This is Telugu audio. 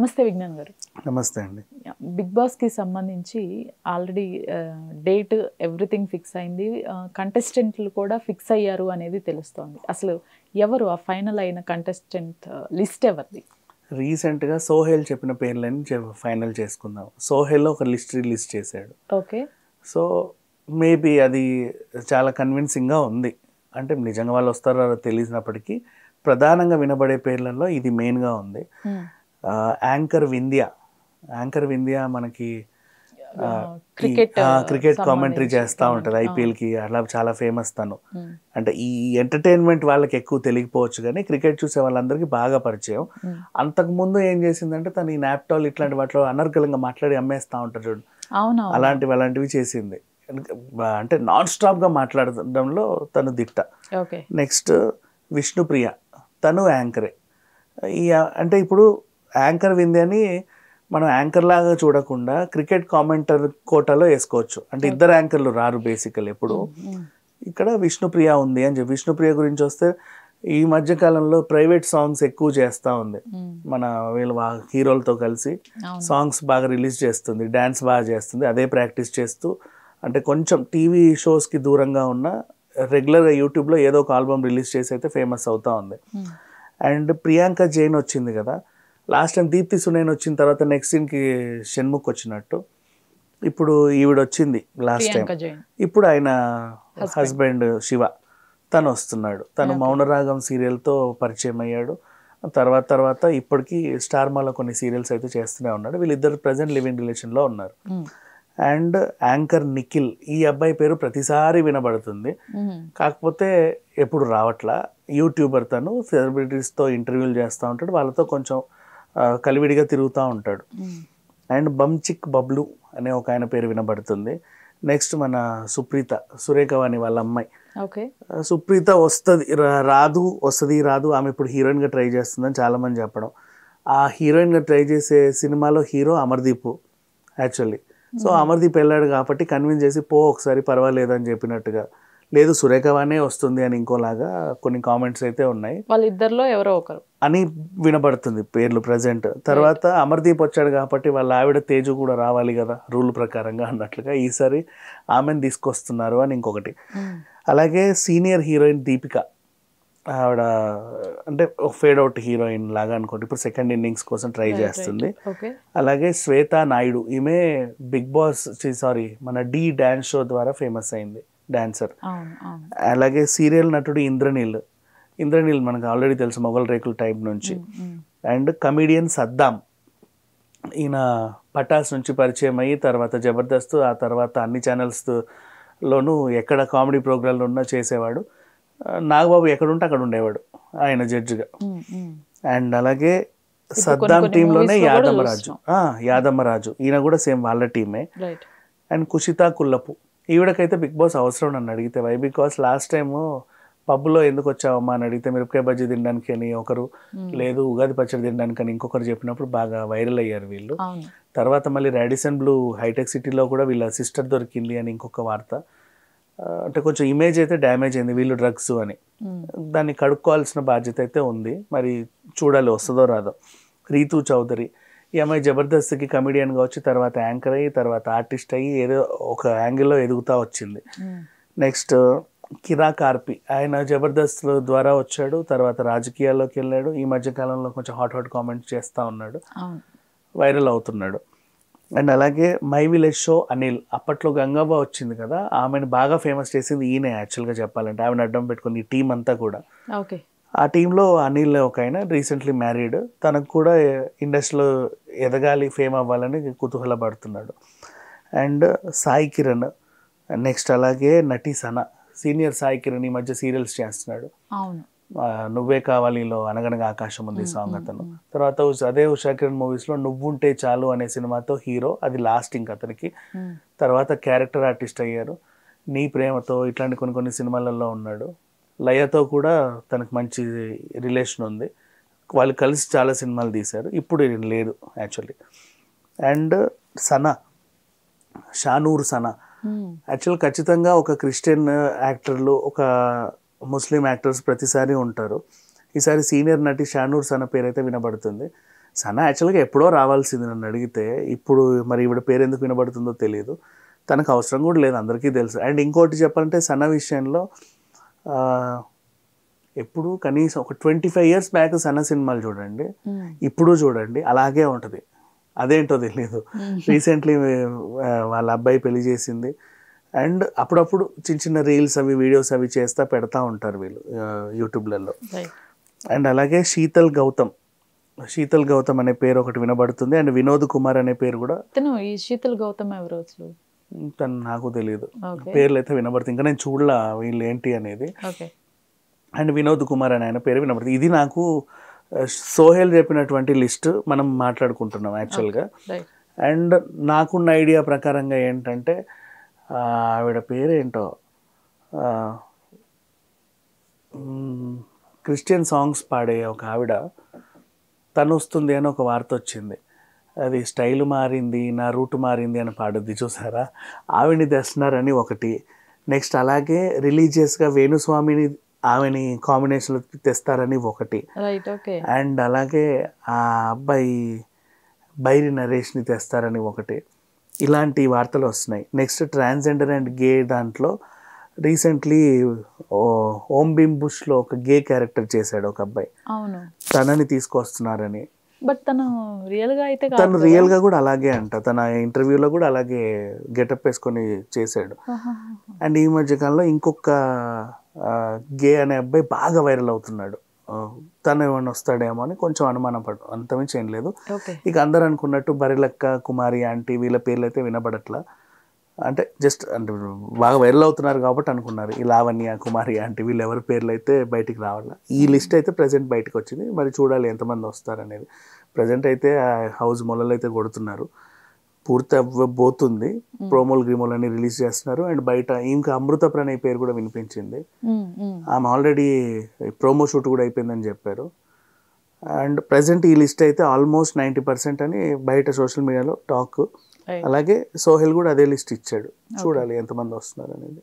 నమస్తే విజ్ఞాన్ గారు. నమస్తే అండి. బిగ్ బాస్కి సంబంధించి ఆల్రెడీ డేట్ ఎవ్రీథింగ్ ఫిక్స్ అయింది, కంటెస్టెంట్లు కూడా ఫిక్స్ అయ్యారు అనేది తెలుస్తోంది. అసలు ఎవరు ఆ ఫైనల్ అయిన కంటెస్టెంట్ లిస్ట్ ఎవరిది? రీసెంట్గా సోహెల్ చెప్పిన పేర్లని ఫైనల్ చేసుకుందాం. సోహెల్ ఒక లిస్ట్ రిలీజ్ చేశాడు. ఓకే. సో మేబీ అది చాలా కన్విన్సింగ్గా ఉంది. అంటే నిజంగా వాళ్ళు వస్తారో తెలిసినప్పటికీ ప్రధానంగా వినబడే పేర్లలో ఇది మెయిన్గా ఉంది. యాంకర్ వింధ్య మనకి క్రికెట్ కామెంటరీ చేస్తూ ఉంటుంది ఐపీఎల్కి, అలా చాలా ఫేమస్ తను. అంటే ఈ ఎంటర్టైన్మెంట్ వాళ్ళకి ఎక్కువ తెలియకపోవచ్చు కానీ క్రికెట్ చూసే వాళ్ళందరికీ బాగా పరిచయం. అంతకుముందు ఏం చేసిందంటే తను ఈ నాప్టాల్ ఇట్లాంటి వాటిలో అనర్గళంగా మాట్లాడి అమ్మేస్తూ ఉంటారు చూడు, అలాంటివి చేసింది. అంటే నాన్ స్టాప్గా మాట్లాడడంలో తను దిట్ట. నెక్స్ట్ విష్ణుప్రియ, తను యాంకరే. అంటే ఇప్పుడు యాంకర్ వింధ్యని మనం యాంకర్ లాగా చూడకుండా క్రికెట్ కామెంటర్ కోటాలో వేసుకోవచ్చు. అంటే ఇద్దరు యాంకర్లు రారు బేసికల్ ఎప్పుడు. ఇక్కడ విష్ణుప్రియ ఉంది అని చెప్పి, విష్ణుప్రియ గురించి వస్తే ఈ మధ్య కాలంలో ప్రైవేట్ సాంగ్స్ ఎక్కువ చేస్తూ ఉంది. మన వీళ్ళ హీరోలతో కలిసి సాంగ్స్ బాగా రిలీజ్ చేస్తుంది, డ్యాన్స్ బాగా చేస్తుంది. అదే ప్రాక్టీస్ చేస్తూ అంటే కొంచెం టీవీ షోస్కి దూరంగా ఉన్న రెగ్యులర్గా యూట్యూబ్లో ఏదో ఒక ఆల్బమ్ రిలీజ్ చేసి అయితే ఫేమస్ అవుతూ ఉంది. అండ్ ప్రియాంక జైన్ వచ్చింది కదా, లాస్ట్ టైం దీప్తి సునేన్ వచ్చిన తర్వాత నెక్స్ట్ సీన్కి షణ్ముఖ్ వచ్చినట్టు ఇప్పుడు ఈవిడ వచ్చింది లాస్ట్ టైం. ఇప్పుడు ఆయన హస్బెండ్ శివ తను వస్తున్నాడు. తను మౌనరాగం సీరియల్తో పరిచయం అయ్యాడు. తర్వాత ఇప్పటికీ స్టార్ మాలో కొన్ని సీరియల్స్ అయితే చేస్తూనే ఉన్నాడు. వీళ్ళిద్దరు ప్రజెంట్ లివింగ్ రిలేషన్లో ఉన్నారు. అండ్ యాంకర్ నిఖిల్, ఈ అబ్బాయి పేరు ప్రతిసారి వినబడుతుంది, కాకపోతే ఎప్పుడు రావట్లా. యూట్యూబర్, తను సెలబ్రిటీస్తో ఇంటర్వ్యూలు చేస్తూ ఉంటాడు, వాళ్ళతో కొంచెం కలివిడిగా తిరుగుతూ ఉంటాడు. అండ్ బంచిక్ బబ్లు అనే ఒక ఆయన పేరు వినబడుతుంది. నెక్స్ట్ మన సుప్రీత, సురేఖవాణి వాళ్ళ అమ్మాయి. సుప్రీత వస్తుంది రాదు, ఆమె ఇప్పుడు హీరోయిన్గా ట్రై చేస్తుందని చాలామంది చెప్పడం. ఆ హీరోయిన్గా ట్రై చేసే సినిమాలో hero Amardeep actually. So Amardeep వెళ్ళాడు కాబట్టి కన్విన్స్ చేసి ఒకసారి పర్వాలేదని చెప్పినట్టుగా, లేదు సురేఖవానే వస్తుంది అని ఇంకోలాగా కొన్ని కామెంట్స్ అయితే ఉన్నాయి. వాళ్ళిద్దరిలో ఎవరో ఒకరు అని వినబడుతుంది పేర్లు ప్రజెంట్. తర్వాత అమర్దీప్ వచ్చాడు కాబట్టి వాళ్ళ ఆవిడ తేజు కూడా రావాలి కదా రూల్ ప్రకారంగా అన్నట్లుగా ఈసారి ఆమెను తీసుకొస్తున్నారు అని ఇంకొకటి. అలాగే సీనియర్ హీరోయిన్ దీపిక, ఆవిడ అంటే ఫేడ్ అవుట్ హీరోయిన్ లాగా అనుకోండి, ఇప్పుడు సెకండ్ ఇన్నింగ్స్ కోసం ట్రై చేస్తుంది. అలాగే శ్వేతా నాయుడు, ఈమె బిగ్ బాస్ మన డి డాన్స్ షో ద్వారా ఫేమస్ అయింది, డాన్సర్. అలాగే సీరియల్ నటుడు ఇంద్రనీల్ మనకు ఆల్రెడీ తెలుసు మొగల్ రేకుల టైప్ నుంచి. అండ్ కమిడియన్ సద్దాం, ఈయన పటాస్ నుంచి పరిచయం అయ్యి తర్వాత జబర్దస్త్, ఆ తర్వాత అన్ని ఛానల్స్లోనూ ఎక్కడ కామెడీ ప్రోగ్రాంలు ఉన్నా చేసేవాడు. నాగబాబు ఎక్కడుంటే అక్కడ ఉండేవాడు ఆయన జడ్జిగా. అండ్ అలాగే సద్దాం టీంలోనే యాదమ్మరాజు, ఈయన కూడా సేమ్ వాళ్ళ టీమే. అండ్ కుషితా కుల్లపు, ఈవిడకైతే బిగ్ బాస్ అవసరం నన్ను అడిగితే. వై బికాస్ లాస్ట్ టైము పబ్లో ఎందుకు వచ్చావమ్మా అని అడిగితే మిరపకాయ బజ్జీ తినడానికి అని ఒకరు, లేదు ఉగాది పచ్చడి తినడానికి అని ఇంకొకరు చెప్పినప్పుడు బాగా వైరల్ అయ్యారు వీళ్ళు. తర్వాత మళ్ళీ రాడిసన్ బ్లూ హైటెక్ సిటీలో కూడా వీళ్ళ సిస్టర్ దొరికింది అని ఇంకొక వార్త. అంటే కొంచెం ఇమేజ్ అయితే డ్యామేజ్ అయింది వీళ్ళు డ్రగ్స్ అని. దాన్ని కడుక్కోవాల్సిన బాధ్యత అయితే ఉంది, మరి చూడాలి వస్తుందో రాదో. రీతూ చౌదరి, ఈ అమ్మాయి జబర్దస్త్కి కమెడియన్గా వచ్చి తర్వాత యాంకర్ అయ్యి తర్వాత ఆర్టిస్ట్ అయ్యి ఏదో ఒక యాంగిల్లో ఎదుగుతూ వచ్చింది. నెక్స్ట్ కిరా కార్పి, ఆయన జబర్దస్త్ ద్వారా వచ్చాడు, తర్వాత రాజకీయాల్లోకి వెళ్ళాడు. ఈ మధ్యకాలంలో కొంచెం హాట్ కామెంట్స్ చేస్తూ ఉన్నాడు, వైరల్ అవుతున్నాడు. అండ్ అలాగే మై విలేజ్ షో అనిల్, అప్పట్లో గంగవ్వ వచ్చింది కదా, ఆమెను బాగా ఫేమస్ చేసింది ఈయన యాక్చువల్గా చెప్పాలంటే. ఆమెను అడ్డం పెట్టుకుని ఈ టీం అంతా కూడా, ఆ టీంలో అనిల్ ఒక ఆయన రీసెంట్లీ మ్యారీడ్, తనకు కూడా ఇండస్ట్రీలో ఎదగాలి, ఫేమ్ అవ్వాలని కుతూహలపడుతున్నాడు. అండ్ సాయి కిరణ్, నెక్స్ట్ అలాగే నటి సన, సీనియర్ సాయి కిరణ్ ఈ మధ్య సీరియల్స్ చేస్తున్నాడు. నువ్వే కావాలిలో అనగనగా ఆకాశం ఉంది సాంగ్ అతను. తర్వాత అదే ఉషా కిరణ్ మూవీస్లో నువ్వుంటే చాలు అనే సినిమాతో హీరో, అది లాస్టింగ్ అతనికి. తర్వాత క్యారెక్టర్ ఆర్టిస్ట్ అయ్యారు. నీ ప్రేమతో ఇట్లాంటి కొన్ని సినిమాలలో ఉన్నాడు. లయతో కూడా తనకు మంచి రిలేషన్ ఉంది, వాళ్ళు కలిసి చాలా సినిమాలు తీశారు. ఇప్పుడు లేదు actually. And Shanoor Sana, actual ఖచ్చితంగా ఒక క్రిస్టియన్ యాక్టర్లు, ఒక ముస్లిం యాక్టర్స్ ప్రతిసారి ఉంటారు. ఈసారి సీనియర్ నటి షానూర్ సనా పేరైతే వినబడుతుంది. సన యాక్చువల్గా ఎప్పుడో రావాల్సింది నన్ను అడిగితే, ఇప్పుడు మరి ఈవిడ పేరు ఎందుకు వినబడుతుందో తెలియదు. తనకు అవసరం కూడా లేదు, అందరికీ తెలుసు. అండ్ ఇంకోటి చెప్పాలంటే సన విషయంలో ఎప్పుడు కనీసం ఒక 25 years బ్యాక్ సన సినిమాలు చూడండి, ఇప్పుడు చూడండి అలాగే ఉంటుంది. అదేంటో తెలియదు. రీసెంట్లీ వాళ్ళ అబ్బాయి పెళ్లి చేసింది. అండ్ అప్పుడప్పుడు చిన్న చిన్న రీల్స్ అవి వీడియోస్ అవి చేస్తా పెడతా ఉంటారు వీళ్ళు యూట్యూబ్లలో. అండ్ అలాగే శీతల్ గౌతమ్ అనే పేరు ఒకటి వినబడుతుంది. అండ్ వినోద్ కుమార్ అనే పేరు కూడా. ఈ శీతల్ గౌతమ్ ఎవరు అసలు? తను నాకు తెలియదు, పేర్లు అయితే వినబడుతుంది. ఇంకా నేను చూడలా వీళ్ళు ఏంటి అనేది. అండ్ వినోద్ కుమార్ అని ఆయన పేరు వినబడుతుంది. ఇది నాకు సోహెల్ చెప్పినటువంటి లిస్ట్ మనం మాట్లాడుకుంటున్నాం యాక్చువల్గా. అండ్ నాకున్న ఐడియా ప్రకారంగా ఏంటంటే ఆవిడ పేరేంటో క్రిస్టియన్ సాంగ్స్ పాడే ఒక ఆవిడ, తను వస్తుంది అని ఒక వార్త వచ్చింది. అది స్టైల్ మారింది, నా రూట్ మారింది అని పాడుద్ది చూసారా, ఆవిడని తెస్తున్నారని ఒకటి. నెక్స్ట్ అలాగే రిలీజియస్గా వేణుస్వామిని ఆమెని కాంబినేషన్లో తెస్తారని ఒకటి. అండ్ అలాగే ఆ అబ్బాయి బైరి నరేష్ని తెస్తారని ఒకటి. ఇలాంటి వార్తలు వస్తున్నాయి. నెక్స్ట్ ట్రాన్స్జెండర్ అండ్ గే దాంట్లో రీసెంట్లీ ఓం భీమ్ బుష్లో ఒక గే క్యారెక్టర్ చేశాడు ఒక అబ్బాయి, తనని తీసుకొస్తున్నారని. బట్ తను రియల్గా కూడా అలాగే అంట, తన ఇంటర్వ్యూలో కూడా అలాగే గెటప్ వేసుకొని చేశాడు. అండ్ ఈ మధ్యకాలంలో ఇంకొక గే అనే అబ్బాయి బాగా వైరల్ అవుతున్నాడు. తను ఏమన్నా వస్తాడేమో అని కొంచెం అనుమానం అంతమించి ఏం లేదు. ఇక అందరు అనుకున్నట్టు బరిలక్క, కుమారి ఆంటీ వీళ్ళ పేర్లు అయితే వినబడట్లా. అంటే జస్ట్ అంటే బాగా వైరల్ అవుతున్నారు కాబట్టి అనుకున్నారు. ఈ లావణ్య, కుమారి ఆంటీ వీళ్ళు ఎవరి పేర్లు అయితే బయటికి రావాల. ఈ లిస్ట్ అయితే ప్రజెంట్ బయటకు వచ్చింది. మరి చూడాలి ఎంతమంది వస్తారనేది. ప్రజెంట్ అయితే హౌస్ మొలలు అయితే కొడుతున్నారు, పూర్తి అవ్వబోతుంది. ప్రోమోలు గ్రీమోలు అన్ని రిలీజ్ చేస్తున్నారు. అండ్ బయట ఇంకా అమృత ప్రణయ్ పేరు కూడా వినిపించింది. ఆమె ఆల్రెడీ ప్రోమో షూట్ కూడా అయిపోయిందని చెప్పారు. అండ్ ప్రజెంట్ ఈ లిస్ట్ అయితే ఆల్మోస్ట్ 90% అని బయట సోషల్ మీడియాలో టాక్. అలాగే సోహెల్ కూడా అదే లిస్ట్ ఇచ్చాడు. చూడాలి ఎంతమంది వస్తున్నారు అనేది.